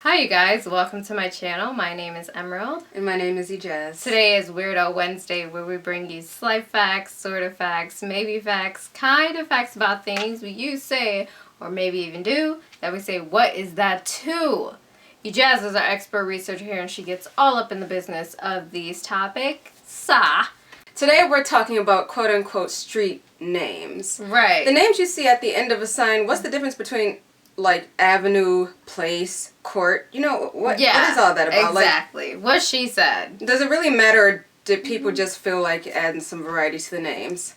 Hi you guys, welcome to my channel. My name is Emerald. And my name is Ejaz. Today is Weirdo Wednesday, where we bring you slight facts, sort of facts, maybe facts, kind of facts about things we use, say, or maybe even do, that we say, what is that to? Ejaz is our expert researcher here, and she gets all up in the business of these topics. Today we're talking about quote-unquote street names. Right. The names you see at the end of a sign, what's the difference between like avenue, place, court? You know, what is all that about? Exactly. Like, what she said. Does it really matter, or did people just feel like adding some variety to the names?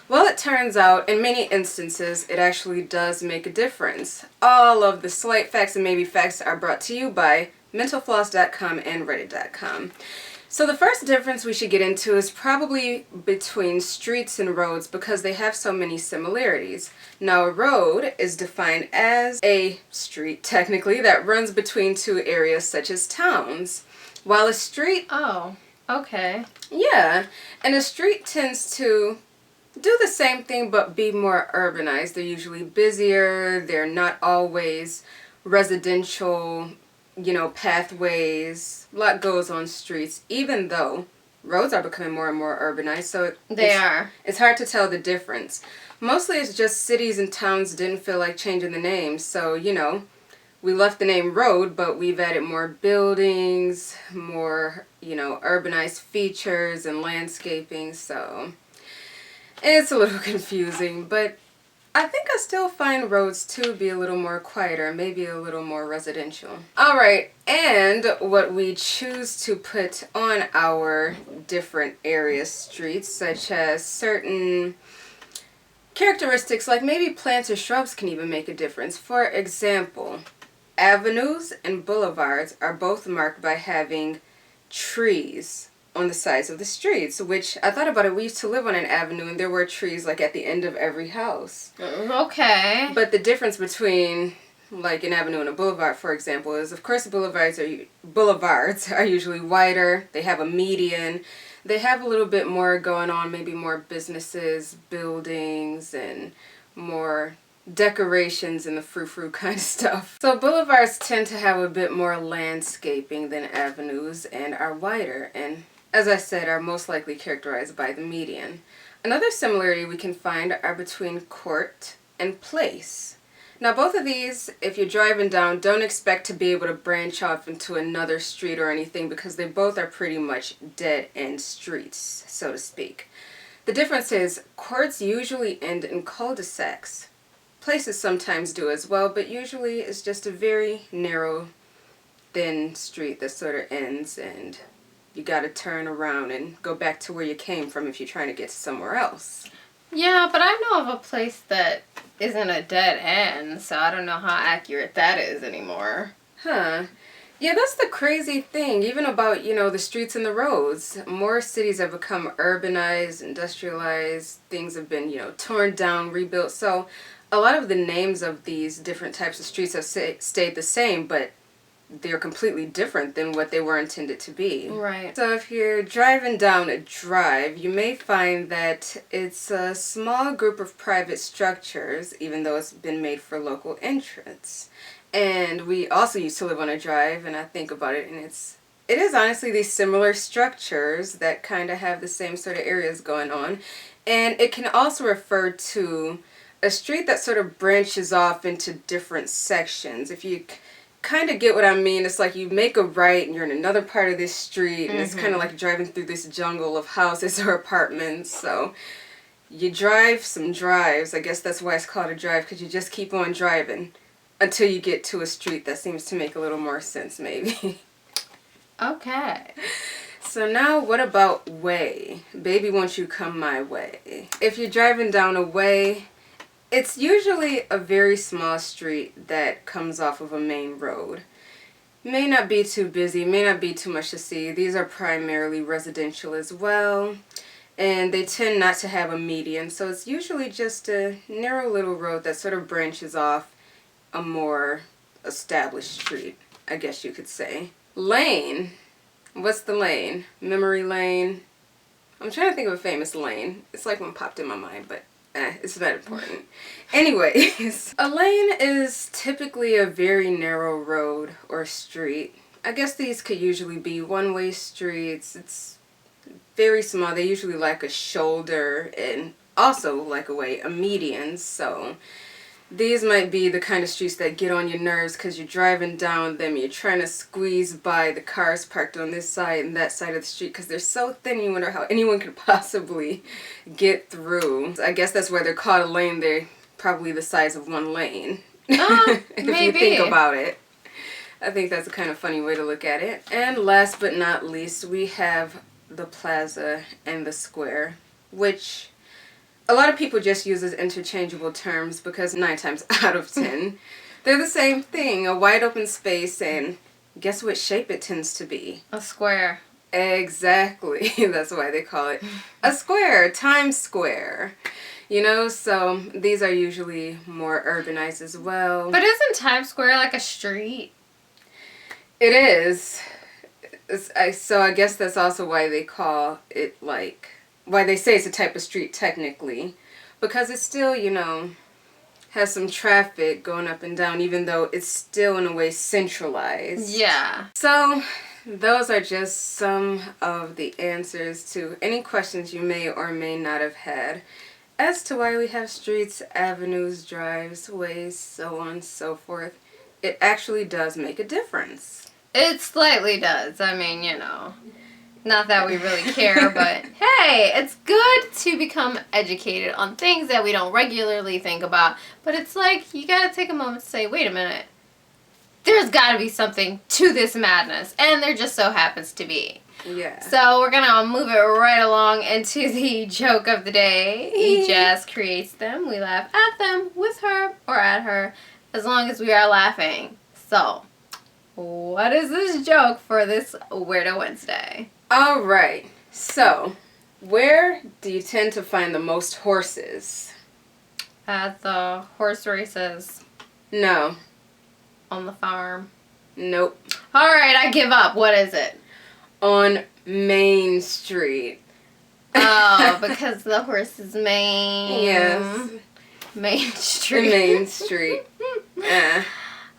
Well, it turns out, in many instances, it actually does make a difference. All of the slight facts and maybe facts are brought to you by mentalfloss.com and reddit.com. So the first difference we should get into is probably between streets and roads, because they have so many similarities. Now, a road is defined as a street, technically, that runs between two areas such as towns, while a street... Oh, okay. Yeah, and a street tends to do the same thing but be more urbanized. They're usually busier, they're not always residential, you know, pathways. A lot goes on streets, even though roads are becoming more and more urbanized, so it's hard to tell the difference. Mostly it's just cities and towns didn't feel like changing the names, so, you know, we left the name road, but we've added more buildings, more, you know, urbanized features and landscaping, so it's a little confusing, but I think I still find roads to be a little more quieter, maybe a little more residential. Alright, and what we choose to put on our different areas, streets, such as certain characteristics like maybe plants or shrubs can even make a difference. For example, avenues and boulevards are both marked by having trees on the sides of the streets, which I thought about it. We used to live on an avenue and there were trees like at the end of every house. Okay. But the difference between like an avenue and a boulevard, for example, is of course boulevards are usually wider. They have a median. They have a little bit more going on, maybe more businesses, buildings, and more decorations and the frou-frou kind of stuff. So boulevards tend to have a bit more landscaping than avenues and are wider, and as I said, are most likely characterized by the median. Another similarity we can find are between court and place. Now both of these, if you're driving down, don't expect to be able to branch off into another street or anything, because they both are pretty much dead-end streets, so to speak. The difference is courts usually end in cul-de-sacs. Places sometimes do as well, but usually it's just a very narrow, thin street that sort of ends, and you gotta turn around and go back to where you came from if you're trying to get to somewhere else. Yeah, but I know of a place that isn't a dead end, so I don't know how accurate that is anymore. Huh. Yeah, that's the crazy thing, even about, you know, the streets and the roads. More cities have become urbanized, industrialized, things have been, you know, torn down, rebuilt, so a lot of the names of these different types of streets have stayed the same, but they're completely different than what they were intended to be. Right. So if you're driving down a drive, you may find that it's a small group of private structures, even though it's been made for local entrance. And we also used to live on a drive, and I think about it, and it is honestly these similar structures that kind of have the same sort of areas going on. And it can also refer to a street that sort of branches off into different sections. If you kind of get what I mean, it's like you make a right and you're in another part of this street, and it's kind of like driving through this jungle of houses or apartments. So you drive some drives. I guess that's why it's called a drive, because you just keep on driving until you get to a street that seems to make a little more sense, maybe. Okay. So now what about way? Baby, won't you come my way? If you're driving down a way, it's usually a very small street that comes off of a main road. May not be too busy, may not be too much to see. These are primarily residential as well, and they tend not to have a median, so it's usually just a narrow little road that sort of branches off a more established street, I guess you could say. Lane. What's the lane? Memory lane. I'm trying to think of a famous lane. It's like one popped in my mind, but It's not important. Anyways, a lane is typically a very narrow road or street. I guess these could usually be one-way streets. It's very small. They usually like a shoulder and also like a median. So these might be the kind of streets that get on your nerves because you're driving down them. You're trying to squeeze by the cars parked on this side and that side of the street because they're so thin. You wonder how anyone could possibly get through. I guess that's why they're called a lane. They're probably the size of one lane. If Maybe. you think about it. I think that's a kind of funny way to look at it. And last but not least, we have the plaza and the square, which a lot of people just use as interchangeable terms because 9 times out of 10, they're the same thing. A wide open space, and guess what shape it tends to be? A square. Exactly. That's why they call it a square, Times Square. You know, so these are usually more urbanized as well. But isn't Times Square like a street? It is. So I guess that's also why they call it why they say it's a type of street technically. Because it still, you know, has some traffic going up and down even though it's still in a way centralized. Yeah. So those are just some of the answers to any questions you may or may not have had as to why we have streets, avenues, drives, ways, so on and so forth. It actually does make a difference. It slightly does. I mean, you know, not that we really care, but hey, it's good to become educated on things that we don't regularly think about. But it's like, you gotta take a moment to say, wait a minute, there's gotta be something to this madness. And there just so happens to be. Yeah. So we're gonna move it right along into the joke of the day. Jazz creates them. We laugh at them, with her, or at her, as long as we are laughing. So, what is this joke for this Weirdo Wednesday? All right. So, where do you tend to find the most horses? At the horse races No. on the farm. Nope. Alright, I give up. What is it? On Main Street. Oh, because the horse is Main. Yes. Main Street. Main Street.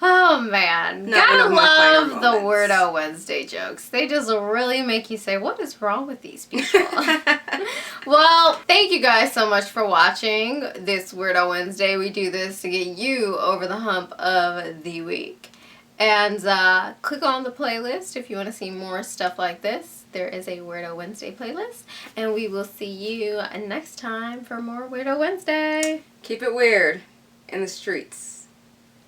Oh man, Not one gotta of my finer love the moments. Weirdo Wednesday jokes. They just really make you say, what is wrong with these people? Well, thank you guys so much for watching this Weirdo Wednesday. We do this to get you over the hump of the week. And click on the playlist if you want to see more stuff like this. There is a Weirdo Wednesday playlist. And we will see you next time for more Weirdo Wednesday. Keep it weird in the streets.